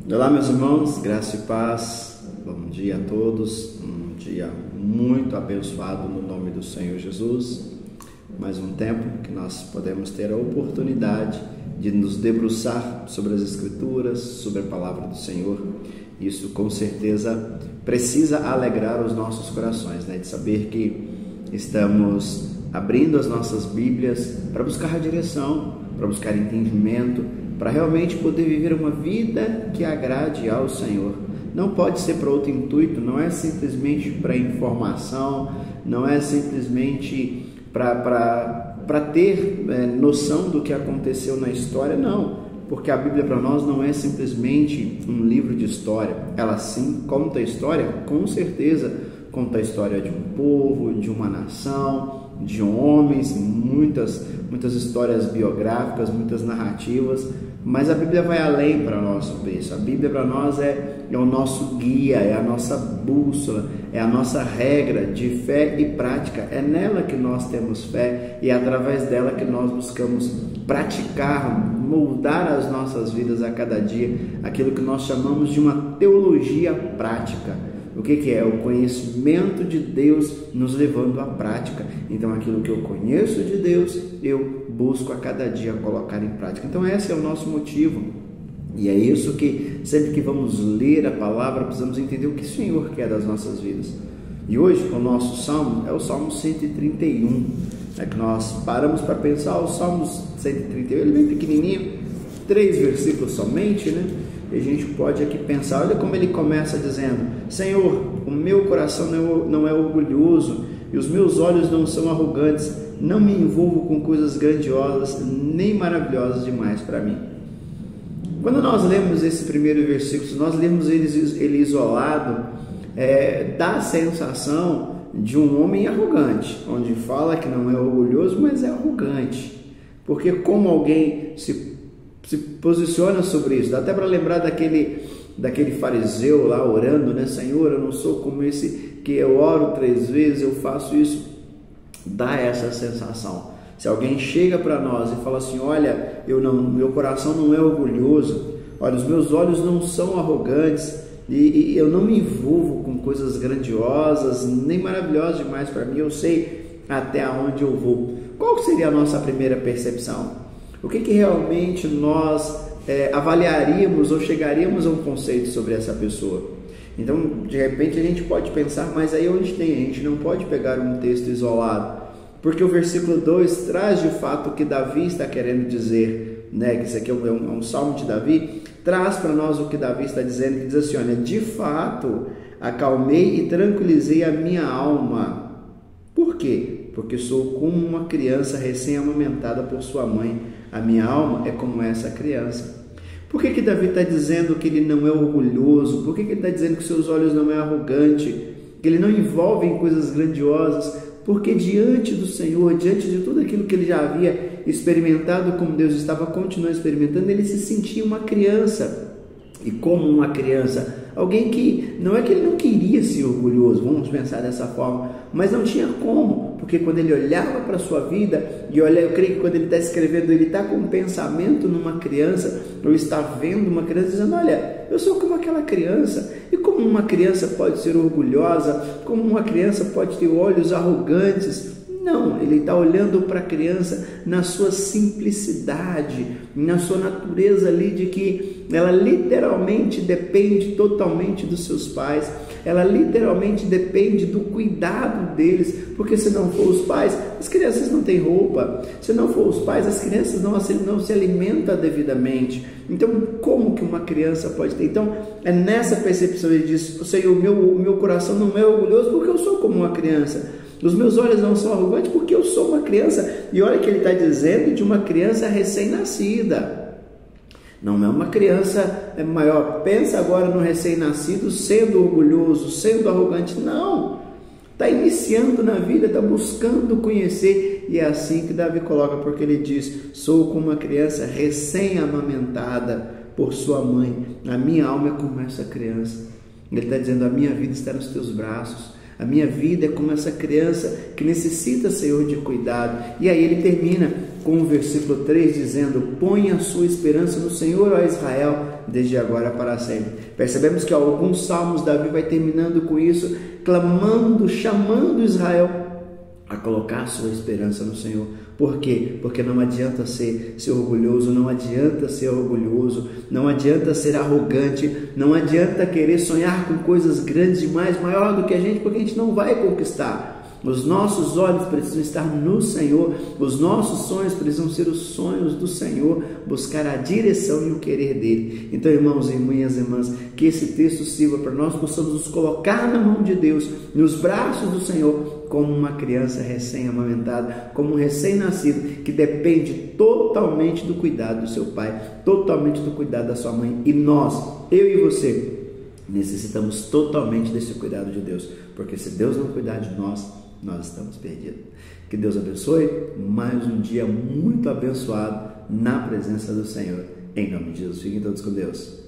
Olá, meus irmãos, graça e paz, bom dia a todos, um dia muito abençoado no nome do Senhor Jesus. Mais um tempo que nós podemos ter a oportunidade de nos debruçar sobre as Escrituras, sobre a palavra do Senhor. Isso com certeza precisa alegrar os nossos corações, de saber que estamos abrindo as nossas Bíblias para buscar a direção, para buscar entendimento, para realmente poder viver uma vida que agrade ao Senhor. Não pode ser para outro intuito, não é simplesmente para informação, não é simplesmente para ter noção do que aconteceu na história, não. Porque a Bíblia para nós não é simplesmente um livro de história. Ela sim conta a história, com certeza conta a história de um povo, de uma nação, de homens, muitas histórias biográficas, muitas narrativas, mas a Bíblia vai além para nós sobre isso. A Bíblia para nós é o nosso guia, é a nossa bússola, é a nossa regra de fé e prática. É nela que nós temos fé e é através dela que nós buscamos praticar, moldar as nossas vidas a cada dia, aquilo que nós chamamos de uma teologia prática. O que é? O conhecimento de Deus nos levando à prática. Então, aquilo que eu conheço de Deus, eu busco a cada dia colocar em prática. Então, esse é o nosso motivo. E é isso que, sempre que vamos ler a palavra, precisamos entender o que o Senhor quer das nossas vidas. E hoje, o nosso salmo é o Salmo 131. É que nós paramos para pensar, o Salmo 131, ele é bem pequenininho, 3 versículos somente, E a gente pode aqui pensar, olha como ele começa dizendo: Senhor, o meu coração não é orgulhoso e os meus olhos não são arrogantes, não me envolvo com coisas grandiosas nem maravilhosas demais para mim. Quando nós lemos esse primeiro versículo, se nós lemos ele isolado, dá a sensação de um homem arrogante, onde fala que não é orgulhoso, mas é arrogante, porque como alguém se posiciona sobre isso. Dá até para lembrar daquele fariseu lá orando, Senhor, eu não sou como esse que eu oro 3 vezes, eu faço isso. Dá essa sensação. Se alguém chega para nós e fala assim, olha, meu coração não é orgulhoso, olha, os meus olhos não são arrogantes e eu não me envolvo com coisas grandiosas nem maravilhosas demais para mim, eu sei até onde eu vou. Qual seria a nossa primeira percepção? O que realmente nós avaliaríamos ou chegaríamos a um conceito sobre essa pessoa? Então, de repente, a gente pode pensar, mas aí onde tem? A gente não pode pegar um texto isolado, porque o versículo 2 traz de fato o que Davi está querendo dizer, que isso aqui é um salmo de Davi, traz para nós o que Davi está dizendo, que diz assim, olha, de fato, acalmei e tranquilizei a minha alma. Por quê? Porque sou como uma criança recém-amamentada por sua mãe. A minha alma é como essa criança. Por que Davi está dizendo que ele não é orgulhoso? Por que ele está dizendo que seus olhos não é arrogante? Que ele não envolve em coisas grandiosas? Porque diante do Senhor, diante de tudo aquilo que ele já havia experimentado, como Deus estava continuando experimentando, ele se sentia uma criança. E como uma criança, alguém que não é que ele não queria ser orgulhoso, vamos pensar dessa forma, mas não tinha como, porque quando ele olhava para a sua vida, e olha, eu creio que quando ele está escrevendo, ele está com um pensamento numa criança, ou está vendo uma criança dizendo, olha, eu sou como aquela criança, e como uma criança pode ser orgulhosa, como uma criança pode ter olhos arrogantes? Não, ele está olhando para a criança na sua simplicidade, na sua natureza ali de que ela literalmente depende totalmente dos seus pais, ela literalmente depende do cuidado deles, porque se não for os pais, as crianças não têm roupa, se não for os pais, as crianças não se alimentam devidamente. Então, como que uma criança pode ter? Então, é nessa percepção, ele diz, Senhor, o meu coração não é orgulhoso porque eu sou como uma criança. Os meus olhos não são arrogantes porque eu sou uma criança. E olha que ele está dizendo de uma criança recém-nascida. Não é uma criança maior. Pensa agora no recém-nascido sendo orgulhoso, sendo arrogante. Não. Está iniciando na vida, está buscando conhecer. E é assim que Davi coloca, porque ele diz, sou como uma criança recém-amamentada por sua mãe. A minha alma é como essa criança. Ele está dizendo, a minha vida está nos teus braços. A minha vida é como essa criança que necessita, Senhor, de cuidado. E aí ele termina com o versículo 3 dizendo: ponha a sua esperança no Senhor, ó Israel, desde agora para sempre. Percebemos que alguns salmos Davi vai terminando com isso, clamando, chamando Israel a colocar sua esperança no Senhor. Por quê? Porque não adianta ser orgulhoso, não adianta ser orgulhoso, não adianta ser arrogante, não adianta querer sonhar com coisas grandes demais, maior do que a gente, porque a gente não vai conquistar. Os nossos olhos precisam estar no Senhor, os nossos sonhos precisam ser os sonhos do Senhor, buscar a direção e o querer dele. Então, irmãos e minhas irmãs, que esse texto sirva para nós possamos nos colocar na mão de Deus, nos braços do Senhor, como uma criança recém-amamentada, como um recém-nascido, que depende totalmente do cuidado do seu pai, totalmente do cuidado da sua mãe. E nós, eu e você, necessitamos totalmente desse cuidado de Deus, porque se Deus não cuidar de nós, nós estamos perdidos. Que Deus abençoe, mais um dia muito abençoado na presença do Senhor. Em nome de Jesus, fiquem todos com Deus.